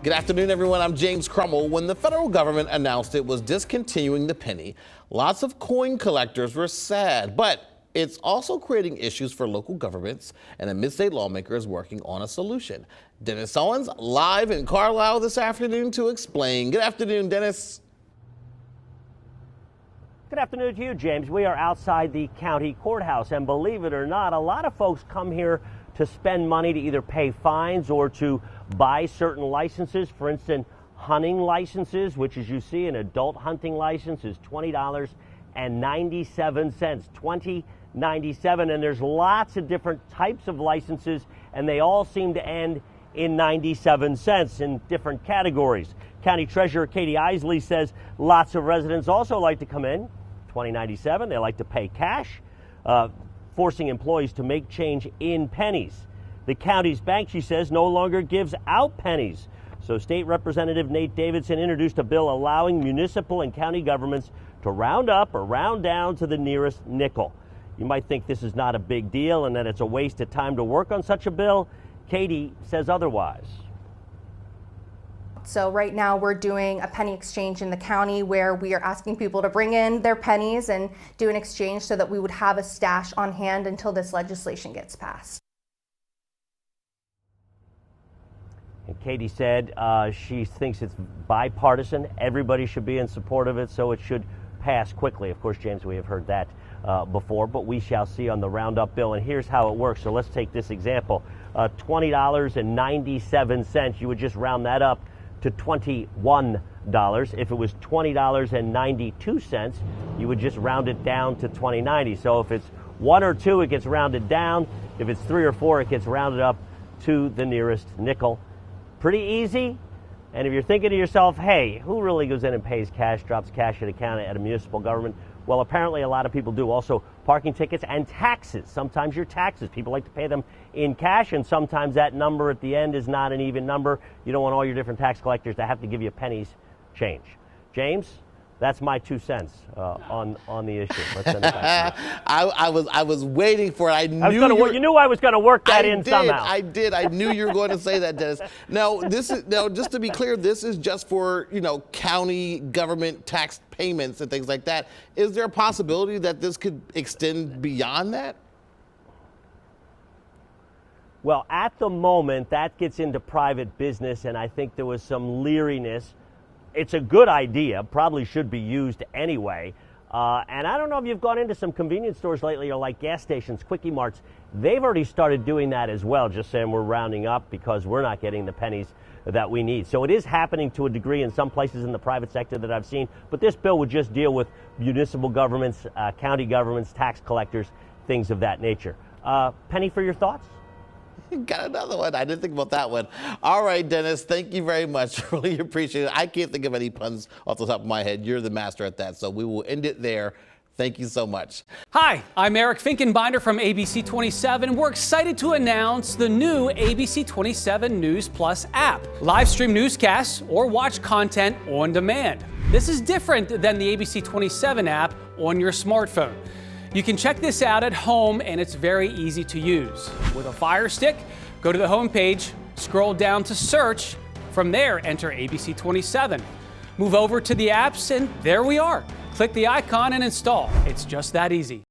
Good afternoon, everyone. I'm James Crummell. When the federal government announced it was discontinuing the penny, lots of coin collectors were sad, but it's also creating issues for local governments, and a mid-state lawmaker is working on a solution. Dennis Owens live in Carlisle this afternoon to explain. Good afternoon, Dennis. Good afternoon to you, James. We are outside the county courthouse, and believe it or not, a lot of folks come here to spend money to either pay fines or to buy certain licenses. For instance, hunting licenses, which, as you see, an adult hunting license is $20.97. $20.97, and there's lots of different types of licenses, and they all seem to end in 97 cents in different categories. County Treasurer Katie Isley says lots of residents also like to come in, $20.97. They like to pay cash, forcing employees to make change in pennies. The county's bank, she says, no longer gives out pennies. So State Representative Nate Davidson introduced a bill allowing municipal and county governments to round up or round down to the nearest nickel. You might think this is not a big deal and that it's a waste of time to work on such a bill. Katie says otherwise. So right now we're doing a penny exchange in the county where we are asking people to bring in their pennies and do an exchange so that we would have a stash on hand until this legislation gets passed. And Katie said she thinks it's bipartisan. Everybody should be in support of it, so it should pass quickly. Of course, James, we have heard that before, but we shall see on the Roundup bill. And here's how it works. So let's take this example. $20.97, you would just round that up to $21. If it was $20.92, you would just round it down to $20.90. So if it's 1 or 2, it gets rounded down. If it's 3 or 4, it gets rounded up to the nearest nickel. Pretty easy. And if you're thinking to yourself, hey, who really goes in and pays cash, drops cash in a account at a municipal government? Well, apparently a lot of people do. Also, parking tickets and taxes. Sometimes your taxes, people like to pay them in cash, and sometimes that number at the end is not an even number. You don't want all your different tax collectors to have to give you pennies change. James, that's my 2 cents on the issue. Let's send it back to you. I was waiting for it. You knew I was going to work that in somehow. I did. I knew you were going to say that, Dennis. Now, just to be clear, this is just for, county government tax payments and things like that. Is there a possibility that this could extend beyond that? Well, at the moment, that gets into private business, and I think there was some leeriness. It's a good idea, probably should be used anyway. And I don't know if you've gone into some convenience stores lately or like gas stations, Quickie Marts. They've already started doing that as well, just saying we're rounding up because we're not getting the pennies that we need. So it is happening to a degree in some places in the private sector that I've seen. But this bill would just deal with municipal governments, county governments, tax collectors, things of that nature. Penny for your thoughts? Got another one. I didn't think about that one. All right, Dennis, thank you very much. Really appreciate it. I can't think of any puns off the top of my head. You're the master at that, so we will end it there. Thank you so much. Hi, I'm Eric Finkenbinder from ABC 27. We're excited to announce the new ABC 27 News Plus app. Live stream newscasts or watch content on demand. This is different than the ABC 27 app on your smartphone. You can check this out at home, and it's very easy to use. With a Fire Stick, go to the home page, scroll down to search. From there, enter ABC 27. Move over to the apps, and there we are. Click the icon and install. It's just that easy.